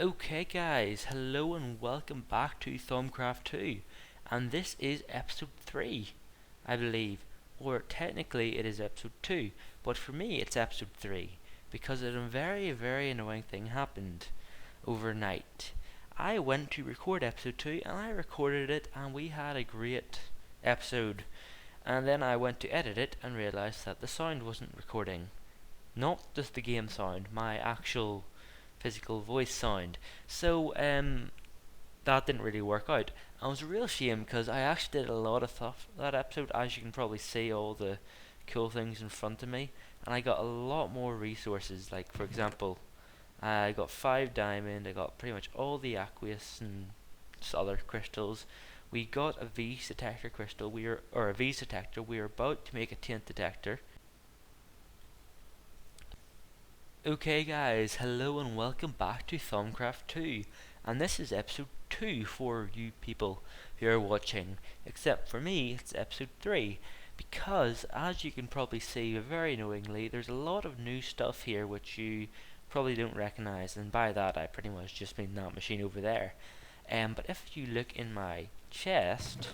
Okay guys, hello and welcome back to Thaumcraft 2, and this is episode 3, I believe, or technically it is episode 2, but for me it's episode 3, because a very annoying thing happened overnight. I went to record episode 2 and I recorded it and we had a great episode, and then I went to edit it and realised that the sound wasn't recording. Not just the game sound, my actual physical voice sound. So that didn't really work out. And it was a real shame because I actually did a lot of stuff that episode, as you can probably see all the cool things in front of me, and I got a lot more resources. Like for example, I got 5 diamond, I got pretty much all the aqueous and just other crystals. We got a V detector crystal. Or a V detector. We are about to make a tint detector. Okay guys, hello and welcome back to Thaumcraft 2, and this is episode 2 for you people who are watching, except for me it's episode 3, because as you can probably see very knowingly, there's a lot of new stuff here which you probably don't recognise, and by that I pretty much just mean that machine over there. But if you look in my chest,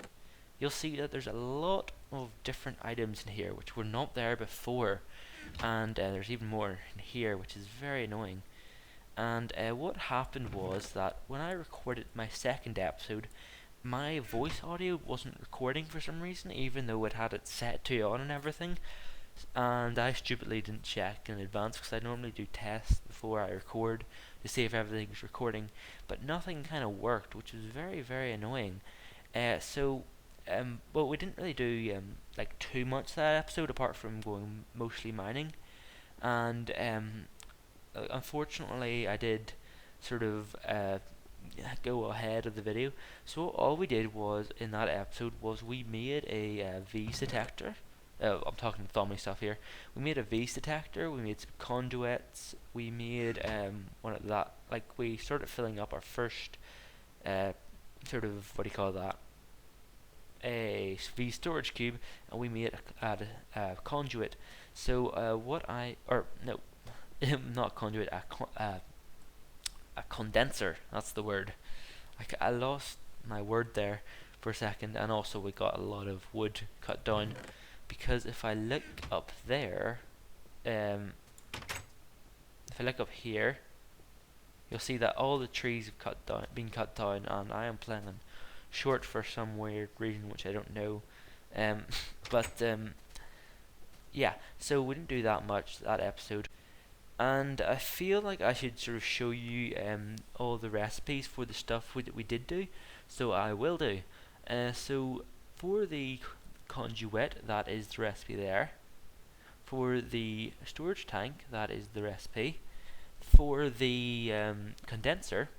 you'll see that there's a lot of different items in here which were not there before, and there's even more in here which is very annoying. And what happened was that when I recorded my second episode, my voice audio wasn't recording for some reason, even though it had it set to on and everything. And I stupidly didn't check in advance because I normally do tests before I record to see if everything's recording, but nothing kind of worked, which was very annoying. But we didn't really do like too much that episode apart from going mostly mining, and unfortunately I did sort of go ahead of the video. So all we did was in that episode was we made a V's detector. I'm talking Thummy stuff here. We made a V's detector. We made some conduits. We made one of that. Like we started filling up our first sort of what do you call that? A V storage cube, and we made a conduit. So what I or no, not conduit, a condenser. That's the word. I lost my word there for a second, and also we got a lot of wood cut down because if I look up there, if I look up here, you'll see that all the trees have been cut down, and I am planning short for some weird reason which I don't know. Um, but yeah, so we didn't do that much that episode, and I feel like I should sort of show you all the recipes for the stuff we did do, so I will do. So for the conduit, that is the recipe there. For the storage tank, that is the recipe. For the condenser,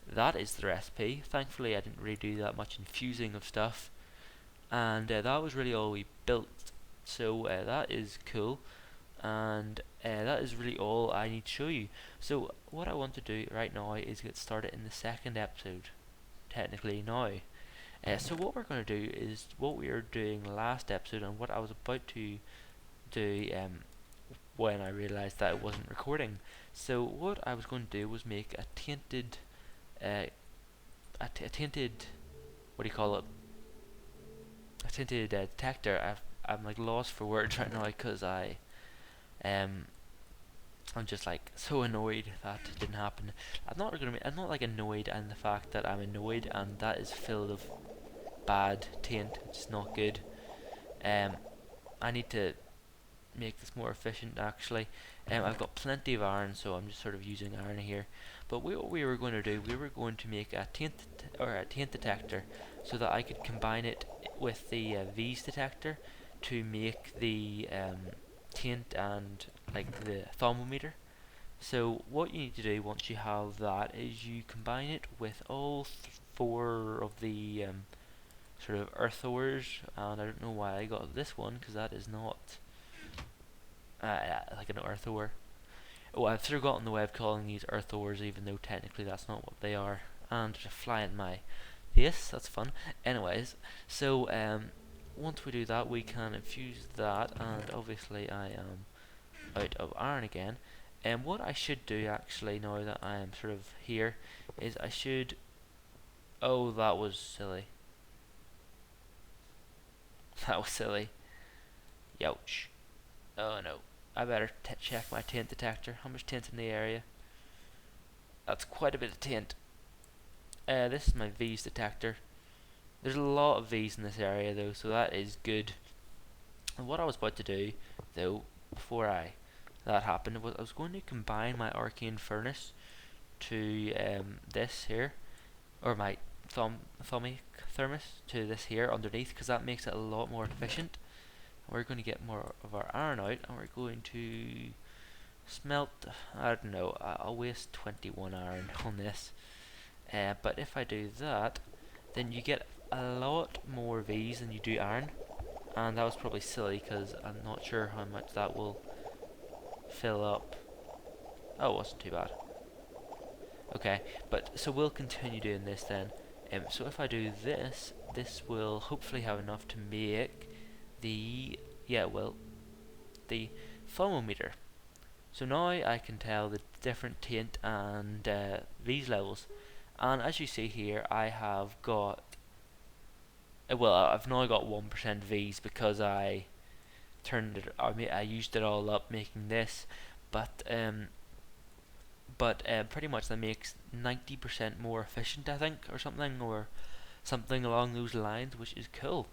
that is the recipe. Thankfully I didn't really do that much infusing of stuff, and that was really all we built, so that is cool, and that is really all I need to show you. So what I want to do right now is get started in the second episode, technically now. So what we're going to do is what we were doing last episode and what I was about to do when I realised that it wasn't recording. So what I was going to do was make a tainted a tainted, what do you call it, a tainted detector. I'm like lost for words right now because um I'm just like so annoyed that it didn't happen. I'm not like annoyed and the fact that I'm annoyed and that is filled of bad taint, which is not good. um I need to make this more efficient actually. I've got plenty of iron, so I'm just sort of using iron here. But what we were going to do, we were going to make a taint detector so that I could combine it with the V's detector to make the taint and like the thermometer. So what you need to do once you have that is you combine it with all four of the sort of earth ores, and I don't know why I got this one because that is not like an earth ore. Oh, I've forgotten the way of calling these earth ores, even though technically that's not what they are. And there's a fly in my face, that's fun. Anyways, so once we do that, we can infuse that, and obviously I am out of iron again. And what I should do actually, now that I am sort of here, is I should... Oh, that was silly. That was silly. Youch. Oh no. I better check my taint detector. How much taint in the area? That's quite a bit of taint. This is my V's detector. There's a lot of V's in this area though, so that is good. And what I was about to do, though, before that happened, was I was going to combine my arcane furnace to this here, or my thummy thermos to this here underneath, because that makes it a lot more efficient. We're going to get more of our iron out, and we're going to smelt, I don't know, I'll waste 21 iron on this. But if I do that, then you get a lot more V's than you do iron. And that was probably silly, because I'm not sure how much that will fill up. Oh, it wasn't too bad. Okay, but so we'll continue doing this then. So if I do this, this will hopefully have enough to make the, yeah, well, the thermometer. So now I can tell the different taint and V's levels. And as you see here, I have got, well, I've now got 1% V's because I turned it, I used it all up making this, but pretty much that makes 90% more efficient, I think, or something along those lines, which is cool.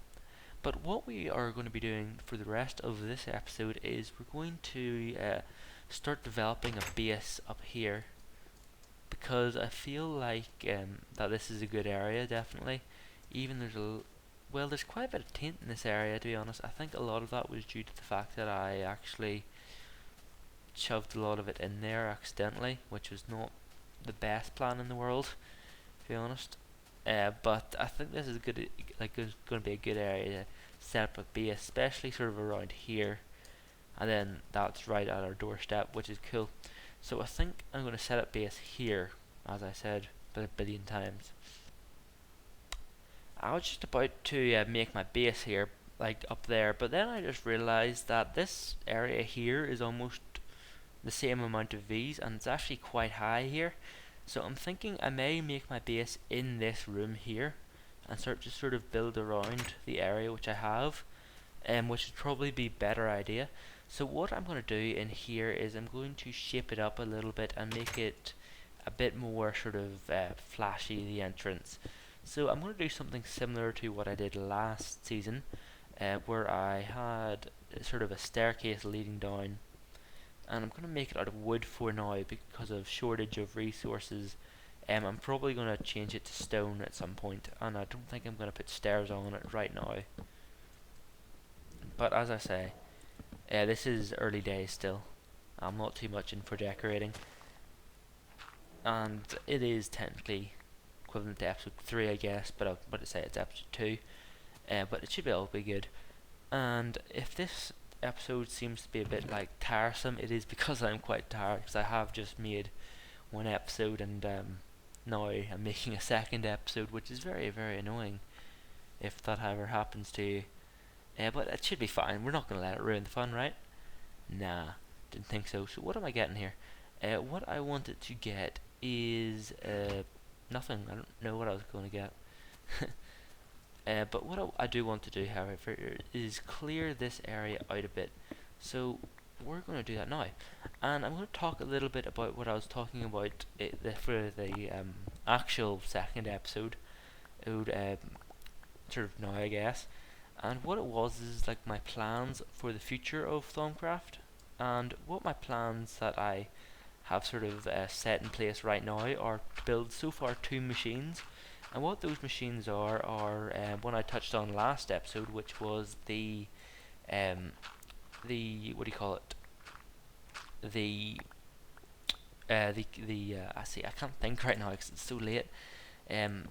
But what we are going to be doing for the rest of this episode is we're going to start developing a base up here, because I feel like that this is a good area, definitely. Even there's quite a bit of taint in this area, to be honest. I think a lot of that was due to the fact that I actually shoved a lot of it in there accidentally, which was not the best plan in the world, to be honest. But I think this is going to be a good area to set up a base, especially sort of around here, and then that's right at our doorstep, which is cool. So I think I'm going to set up base here, as I said a billion times. I was just about to make my base here, like up there, but then I just realized that this area here is almost the same amount of V's, and it's actually quite high here. So I'm thinking I may make my base in this room here and start to sort of build around the area which I have, which would probably be a better idea. So what I'm going to do in here is I'm going to shape it up a little bit and make it a bit more sort of flashy, the entrance. So I'm going to do something similar to what I did last season, where I had sort of a staircase leading down, and I'm going to make it out of wood for now because of shortage of resources. I'm probably going to change it to stone at some point, and I don't think I'm going to put stairs on it right now. But as I say, this is early days still. I'm not too much in for decorating, and it is technically equivalent to episode 3, I guess, but I'm about to say it's episode 2. But it should be all be good. And if this episode seems to be a bit like tiresome, it is because I'm quite tired, because I have just made one episode, and now I'm making a second episode, which is very, very annoying if that ever happens to you. But it should be fine. We're not going to let it ruin the fun, right? Nah, didn't think so. So what am I getting here? What I wanted to get is nothing. I don't know what I was going to get. But what I do want to do, however, is clear this area out a bit. So we're going to do that now, and I'm going to talk a little bit about what I was talking about for the actual second episode, sort of now, I guess. And what it was is like my plans for the future of Thaumcraft, and what my plans that I have sort of set in place right now are to build so far 2 machines. And what those machines are one I touched on last episode, which was the what do you call it? I see, I can't think right now because it's so late. The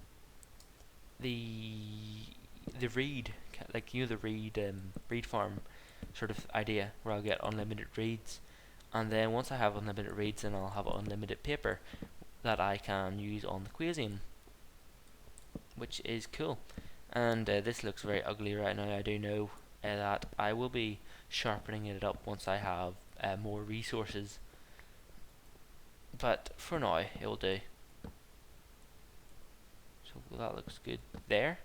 reed, like the reed farm sort of idea, where I'll get unlimited reeds, and then once I have unlimited reeds, then I'll have unlimited paper that I can use on the Quasium, which is cool. And this looks very ugly right now. I do know that I will be sharpening it up once I have more resources. but for now it will do. So that looks good there.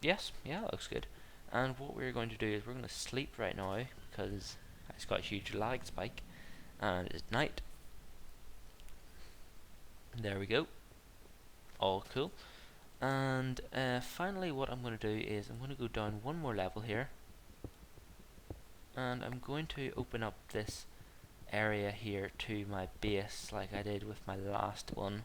Yes, yeah, that looks good. And what we're going to do is we're going to sleep right now because it's got a huge lag spike and it's night. There we go. All cool. And finally what I'm going to do is I'm going to go down one more level here, and I'm going to open up this area here to my base like I did with my last one.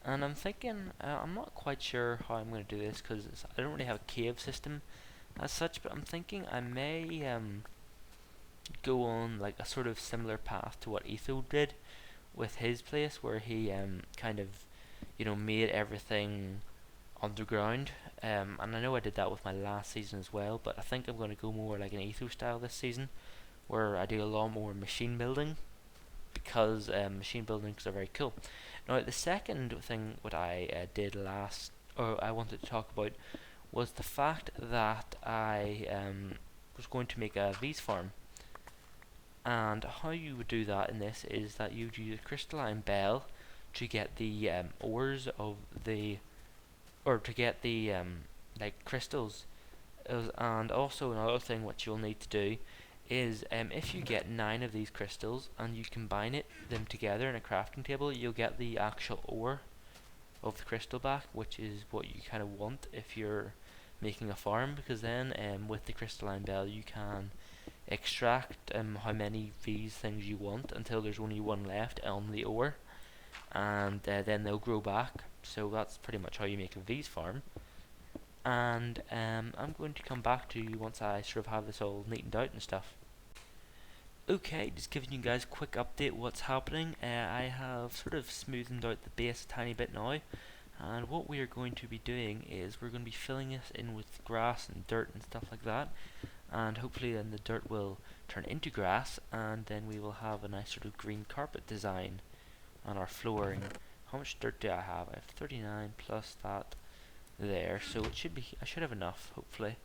And I'm thinking, I'm not quite sure how I'm going to do this because I don't really have a cave system as such, but I'm thinking I may go on like a sort of similar path to what Etho did with his place, where he kind of, you know, made everything underground. And I know I did that with my last season as well, but I think I'm going to go more like an Etho style this season, where I do a lot more machine building, because machine buildings are very cool. Now, the second thing what I did last, or I wanted to talk about, was the fact that I was going to make a V's farm. And how you would do that in this is that you would use a crystalline bell to get the ores of the, or to get the like crystals. And also another thing what you'll need to do is if you get 9 of these crystals and you combine them together in a crafting table, you'll get the actual ore of the crystal back, which is what you kind of want if you're making a farm, because then with the crystalline bell you can extract how many of these things you want until there's only one left on the ore, and then they'll grow back. So that's pretty much how you make a V's farm. And I'm going to come back to you once I sort of have this all neatened out and stuff. Okay, just giving you guys a quick update what's happening. I have sort of smoothened out the base a tiny bit now, and what we are going to be doing is we're going to be filling this in with grass and dirt and stuff like that, and hopefully then the dirt will turn into grass, and then we will have a nice sort of green carpet design on our flooring. How much dirt do I have? I have 39 plus that there, so it should be, I should have enough hopefully.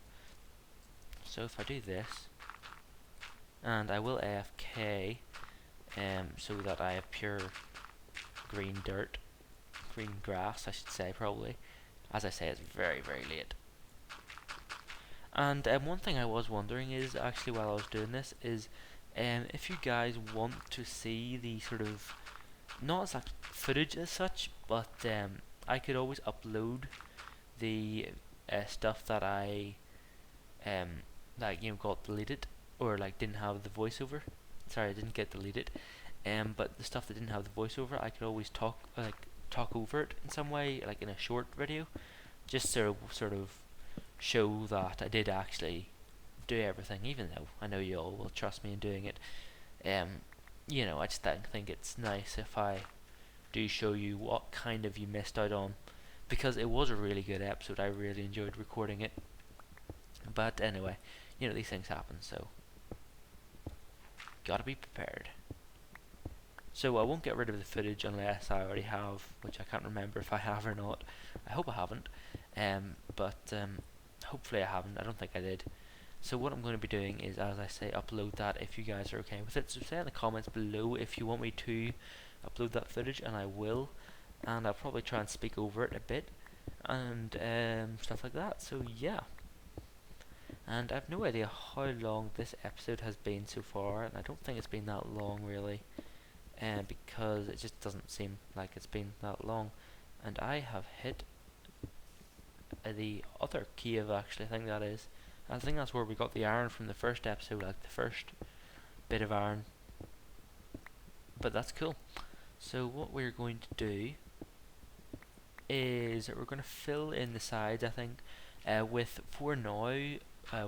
So if I do this, and I will AFK so that I have pure green dirt, green grass I should say probably. As I say, it's very very late. And one thing I was wondering is, actually while I was doing this, is if you guys want to see the sort of, not as like footage as such, but I could always upload the stuff that I like, you know, got deleted, or like didn't have the voiceover. Sorry, I didn't get deleted. But the stuff that didn't have the voiceover, I could always talk over it in some way, like in a short video, just sort of show that I did actually do everything, even though I know you all will trust me in doing it. You know, I just think it's nice if I do show you what kind of you missed out on, because it was a really good episode. I really enjoyed recording it. But anyway, you know, these things happen, so gotta be prepared. So I won't get rid of the footage unless I already have, which I can't remember if I have or not. I hope I haven't, but hopefully I haven't. I don't think I did. So what I'm going to be doing is, as I say, upload that if you guys are okay with it. So say in the comments below if you want me to upload that footage, and I will. And I'll probably try and speak over it a bit, and stuff like that. So yeah. And I've no idea how long this episode has been so far, and I don't think it's been that long really, because it just doesn't seem like it's been that long. And I have hit the other cave, actually. I think that's where we got the iron from the first episode, like the first bit of iron. But that's cool. So what we're going to do is we're going to fill in the sides, I think, with, for now,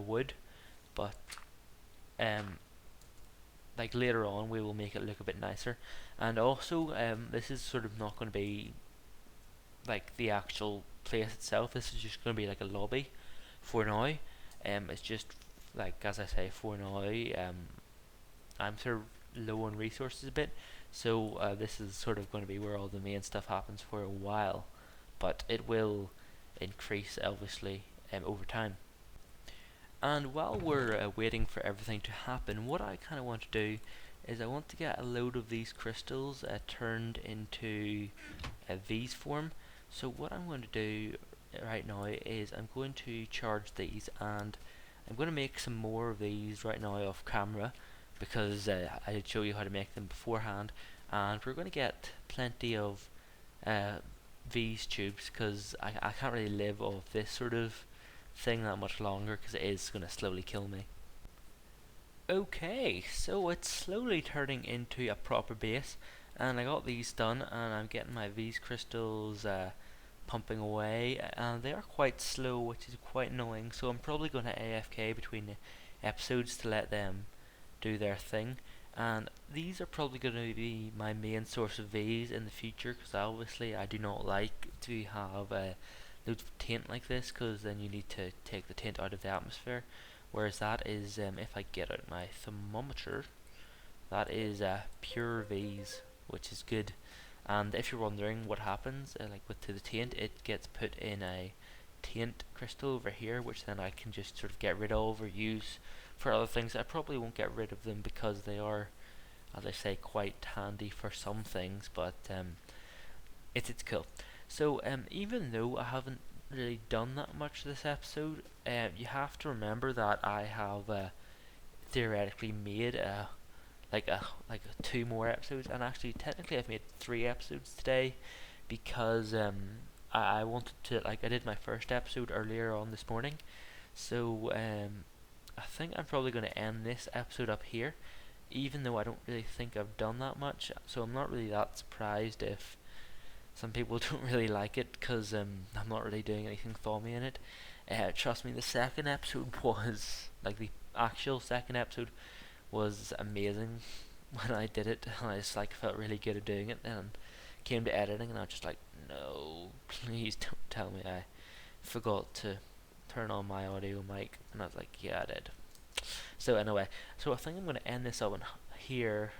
wood, but like later on we will make it look a bit nicer. And also this is sort of not going to be like the actual place itself. This is just going to be like a lobby for now. It's just like, as I say, for now I'm sort of low on resources a bit, so this is sort of going to be where all the main stuff happens for a while, but it will increase obviously over time. And while we're waiting for everything to happen, what I kind of want to do is I want to get a load of these crystals turned into a V's form. So what I'm going to do right now is I'm going to charge these, and I'm going to make some more of these right now off camera, because I did show you how to make them beforehand, and we're going to get plenty of uh, V's tubes, because I can't really live off this sort of thing that much longer, because it is going to slowly kill me. Okay, so it's slowly turning into a proper base, and I got these done, and I'm getting my V's crystals pumping away, and they are quite slow, which is quite annoying, so I'm probably going to AFK between the episodes to let them do their thing. And these are probably going to be my main source of V's in the future, because obviously I do not like to have loads of taint like this, because then you need to take the taint out of the atmosphere. Whereas that is, if I get out my thermometer, that is pure V's, which is good. And if you're wondering what happens, like with to the taint, it gets put in a taint crystal over here, which then I can just sort of get rid of or use for other things. I probably won't get rid of them because they are, as I say, quite handy for some things, but it's cool. So even though I haven't really done that much this episode, you have to remember that I have theoretically made two more episodes, and actually technically I've made 3 episodes today, because I wanted to, like, I did my first episode earlier on this morning, so I think I'm probably going to end this episode up here, even though I don't really think I've done that much, so I'm not really that surprised if some people don't really like it, because I'm not really doing anything thorny in it. Trust me, the second episode was, like, the actual second episode was amazing when I did it, and I just like felt really good at doing it. And came to editing, and I was just like, no, please don't tell me I forgot to turn on my audio mic. And I was like, yeah, I did. So anyway, so I think I'm gonna end this up here,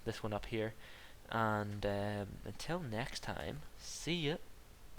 this one up here, and until next time, see ya.